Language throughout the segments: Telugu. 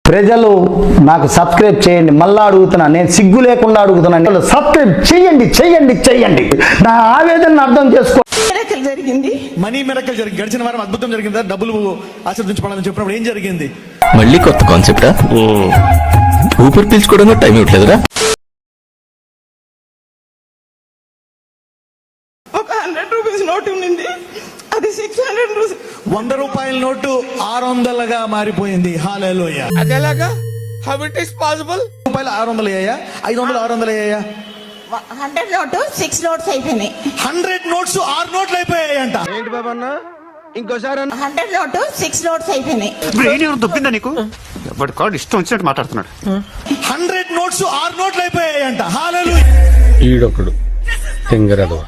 ప్రజలు నాకు సబ్స్క్రైబ్ చేయండి. మళ్ళా అడుగుతున్నా, నేను సిగ్గు లేకుండా అడుగుతున్నాను. సబ్స్క్రైబ్ చేయండి చేయండి చేయండి. నా ఆవేదనను అర్థం చేసుకో. జరిగింది మనీ మిరకల్ జరిగింది. గడిచిన వారం అద్భుతం జరిగిందా? డబ్బులు ఆశీర్వదించుకోవాలని చెప్పినప్పుడు ఏం జరిగింది? మళ్ళీ కొత్త కాన్సెప్టా? ఊపిరి పీల్చుకోవడం టైం ఇవ్వట్లేదురా? ఒక 100 రూపీస్ నోటు ఉండింది, అది 600 రూపీస్. 100 రూపాయల నోటు 600గా మారిపోయింది. హల్లెలూయా. అదేలాగా? How it is possible? రూపాయలు 600 అయ్యాయా? 500 600 అయ్యాయా? 100 నోటు 6 నోట్స్ అయిపోయినాయి. 100 నోట్స్ 6 నోట్లు అయిపోయాయంట. ఏంటి బాబా అన్న? ఇంకోసారి 100 నోటు 6 నోట్స్ అయిపోయినాయి. బ్రెయిన్ ఎవరు దొబ్బిందా నీకు? వాడు కాదు ఇష్టం వచ్చినట్టు మాట్లాడుతున్నాడు. 100 నోట్స్ 6 నోట్లు అయిపోయాయంట. హల్లెలూయా. ఈడొకడు తెంగరదవ.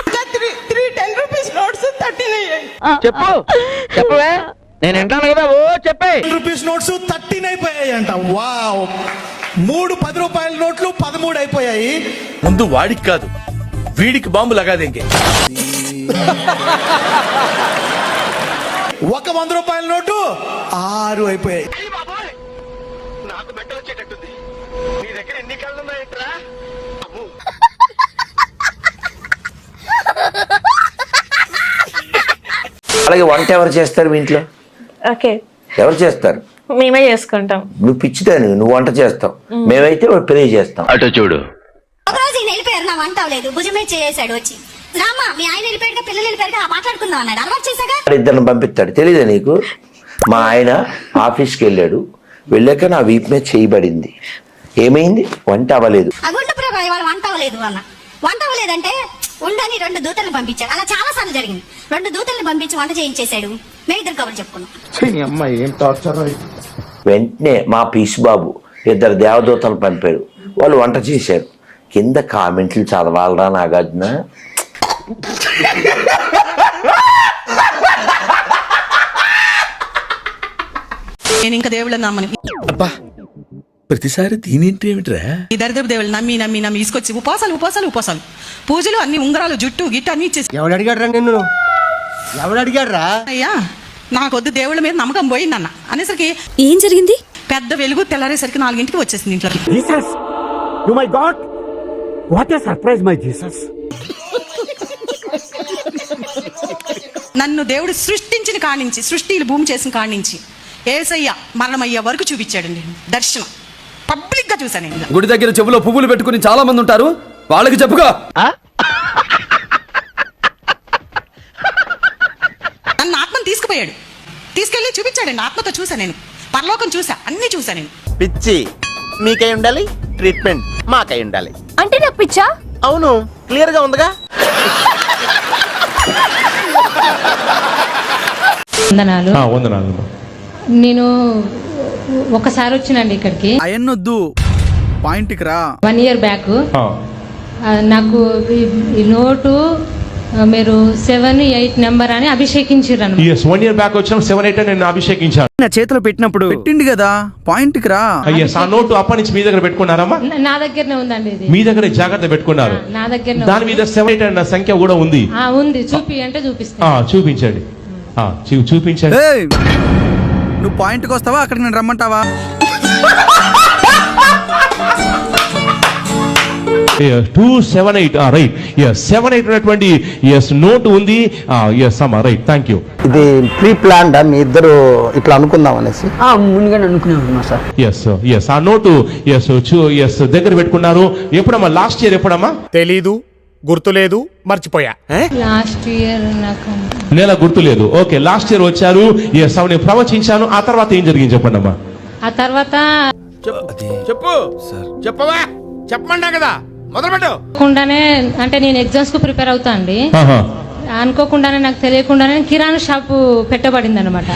ఇంకా 3 10 రూపీస్ నోట్స్ 13 అయ్యాయి. చెప్పు చెప్పవే, నేను వింటాను కదా. ఓ చెప్పే. 10 రూపీస్ నోట్స్ 13 అయిపోయాయంట. వావ్. 3 10 రూపాయల నోట్లు 13 అయిపోయాయి. ముందు వాడికి కాదు, వీడికి బాంబు లగాదేంగే. ఒక 100 రూపాయల నోటు 6 అయిపోయాయి. నాకు మెట్టలు వచ్చేటట్టుంది. నీ దగ్గర ఎన్ని కళ్ళు ఉన్నాయంట్రా? అలాగే వంట ఎవరు చేస్తారు మీ ఇంట్లో? ఓకే, ఎవరు చేస్తారు? మేమే చేసుకుంటాం. నువ్వు పిచ్చిదాని, నువ్వు వంట చేస్తావు, మేమైతే పెళ్లి చేస్తాం. అటు చూడు. ఒకరోజు ఈయన వెళ్ళిపోయారు, నా వంట అవ్వలేదు, భుజమే చేసాడు వచ్చి. రామా మీ ఆయన వెళ్ళిపోయాడు, పిల్లలు వెళ్ళిపోయాడు, మాట్లాడుకుందాం అన్నాడు. అలవాటు చేశాగా. ఇద్దరిని పంపిస్తాడు, తెలీదా నీకు? మా ఆయన ఆఫీస్కి వెళ్ళాడు, వెళ్ళాక నా వీపు మీద చేయబడింది. ఏమైంది? వంట అవ్వలేదు. అగుంట ప్రభా ఇవాళ వంట అవ్వలేదు అన్న. వంట అవ్వలేదంటే ఉండని 2 దూతలను పంపించాడు. అలా చాలా సార్లు జరిగింది. 2 దూతలను పంపించి వంట చేయించేశాడు. మేమిద్దరు కబుర్లు చెప్పుకున్నాం. అమ్మాయి ఏం టార్చర్. వెంటనే మా పీసు బాబు 2 దేవదూతలు పంపాడు, వాళ్ళు వంట చేశారు. కింద కామెంట్లు చదవాలరా నాగార్జున. నేను ఇంకా దేవుళ్ళని నమ్మని. అబ్బా, ప్రతిసారి దీనింటి ఏమిట్రా? ఈ దరిద్రపు దేవుళ్ళు నమ్మి నమ్మి నమ్మి తీసుకొచ్చి ఉపాసాలు పూజలు అన్ని, ఉంగరాలు జుట్టు గిట్టు అన్ని ఇచ్చేసి. ఎవడు అడిగాడు రా నిన్ను? ఎవడు అడిగాడు రా? అయ్యా నాకొద్దు, దేవుళ్ళ మీద నమ్మకం పోయిందన్న అనేసరికి ఏం జరిగింది? పెద్ద వెలుగు తెల్లారేసరికి 4ంటికి వచ్చేసింది ఇంట్లోకి. Jesus, you my God, what a surprise my Jesus. నన్ను దేవుడు సృష్టించిన కానించి, సృష్టిలు భూమి చేసిన కానించి ఏసయ్య మరణమయ్యే వరకు చూపించాడండి. దర్శనం పబ్లిక్ గా చూసాను నేను. గుడి దగ్గర చెవులో పువ్వులు పెట్టుకుని చాలా మంది ఉంటారు, వాళ్ళకి చెప్పుకో. నన్ను ఆత్మను తీసుకెళ్ళి చూపించాడండి. ఆత్మతో చూసా నేను, పరలోకం చూసా, అన్ని చూసా నేను. పిచ్చి మీకై ఉండాలి, ట్రీట్మెంట్ మాకై ఉండాలి. అంటే నాకు పిచ్చా? అవును, క్లియర్ గా ఉందిగా. వందనాలు. నేను ఒకసారి వచ్చినండి ఇక్కడికి, అయన్నొద్దు, పాయింట్కి రా. 1 year బ్యాక్. నాకు ఈ నోటు మీరు 7, 8 నెంబర్ అని అభిషేకించారు. 1 year బ్యాక్ వచ్చిన 7, 8 నేను అభిషేకించాను. నా చేతిలో పెట్టినప్పుడు పెట్టింది కదా, పాయింట్కి రా. ఆ నోటు అప్పటి నుంచి మీ దగ్గర పెట్టుకున్నారమ్మా? నా దగ్గరనే ఉందండి ఇది. మీ దగ్గర జాగ్రత్త పెట్టుకున్నారు. నా దగ్గర దాని మీద 7, 8 అన్న సంఖ్య కూడా ఉంది. ఉంది, చూపి అంటే చూపిస్తా. చూపించండి, చూపించండి. నువ్వు పాయింట్కి వస్తావా, అక్కడికి నేను రమ్మంటావా? 278 రైట్. 78 ఉన్నటువంటి నోట్ ఉంది. Right, thank you. ఇది ప్రీ ప్లాన్డ్, మీ ఇద్దరు ఇట్లా అనుకుందాం అనేసి ముందుగానే అనుకున్నాను సార్. ఆ నోటు దగ్గర పెట్టుకున్నారు. ఎప్పుడమ్మా? లాస్ట్ ఇయర్ ఎప్పుడమ్మా? తెలీదు, గుర్తులేదు, మర్చిపోయా. లాస్ట్ ఇయర్ నాకు నెల గుర్తులేదు. ఓకే, లాస్ట్ ఇయర్ వచ్చారు. నేను ప్రవచించాను. ఆ తర్వాత ఏం జరిగింది చెప్పండి అమ్మా. ఆ తర్వాత చెప్పు చెప్పవా, చెప్పమన్నా కదా, మొదలుపెట్టు. అనుకోకుండానే, అంటే నేను ఎగ్జామ్స్ కు ప్రిపేర్ అవుతా అండి, అనుకోకుండానే నాకు తెలియకుండానే కిరాణా షాపు పెట్టబడింది అనమాట.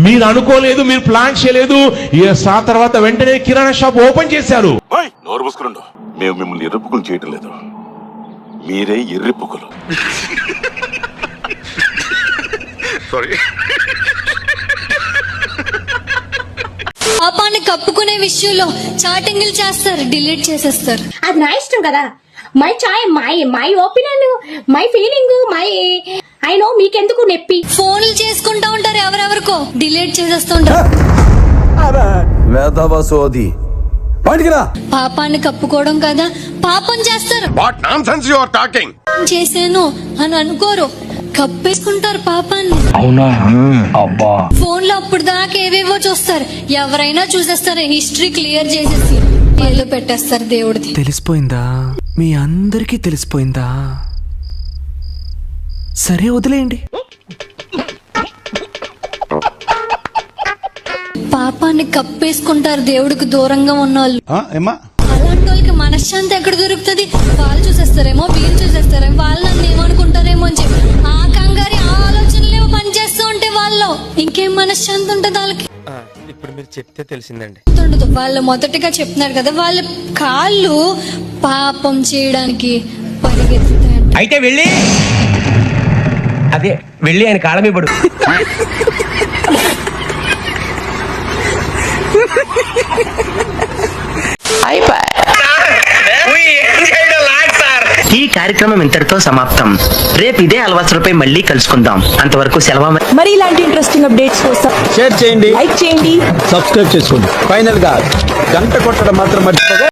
మీరు అనుకోలేదు, మీరు ప్లాన్ చేయలేదు. ఆ తర్వాత వెంటనే కిరాణా షాప్ ఓపెన్ చేశారు. నోరు మూసుకురండు. మేము మిమ్మల్ని ఎర్రిపుకులు చేయటం లేదు, మీరే ఎర్రిపుకులు. సారీ. పాపాన్ని కప్పుకునే విషయంలో చాటింగ్లు చేస్తారు, డిలీట్ చేసేస్తారు. అది నా ఇష్టం కదా. My choice, my opinion, my feeling, my అయినో మీకెందుకు నొప్పి? ఫోన్లు చేసుకుంటా ఉంటారు ఎవరెవరికో, డిలీట్ చేసేస్తూ ఉంటారు. వేదవసోది బయటికిరా. పాపాన్ని కప్పుకోవడం కదా పాపం చేస్తారు. What nonsense you are talking. చేశాను అని అనుకోరు, కప్పేసుకుంటారు పాపాన్ని. అవునా అబ్బా. ఫోన్ లో అప్పుడు దాకా ఏవేవో చూస్తారు, ఎవరైనా చూసేస్తారు, హిస్టరీ క్లియర్ చేసేసి ఏదో పెట్టేస్తారు దేవుడిది. తెలిసిపోయిందా? మీ అందరికీ తెలిసిపోయిందా? సరే వదిలేయండి. పాపాన్ని కప్పేసుకుంటారు దేవుడికి దూరంగా ఉన్న వాళ్ళు. ఏమ్మా అలాంటి వాళ్ళకి మనశ్శాంతి ఎక్కడ దొరుకుతుంది? వాళ్ళు చూసేస్తారేమో, వీళ్ళు చూసేస్తారేమో, వాళ్ళు నన్ను ఏమనుకుంటారేమో అని చెప్పి ఆ కంగారి ఆ ఆలోచనలు పనిచేస్తూ ఉంటే వాళ్ళు ఇంకేం మనశ్శాంతి ఉంటుంది వాళ్ళకి? ఇప్పుడు మీరు చెప్తే తెలిసిందండి. ఉండదు. వాళ్ళు మొదటగా చెప్తున్నారు కదా, వాళ్ళ కాళ్ళు పాపం చేయడానికి పరిగెత్తుతాయంట. అయితే వెళ్ళి ఆయన కాళ్ళ మీద పడు. ఈ కార్యక్రమం ఇంతటితో సమాప్తం. రేపు ఇదే అలవాసులపై మళ్ళీ కలుసుకుందాం. అంతవరకు సెలవు. మరి ఇలాంటి ఇంట్రెస్టింగ్ అప్డేట్స్ కోసం షేర్ చేయండి, లైక్ చేయండి. సబ్స్క్రైబ్ చేసుకోండి. ఫైనల్ గా గంట కొట్టడం మాత్రం మర్చిపోగా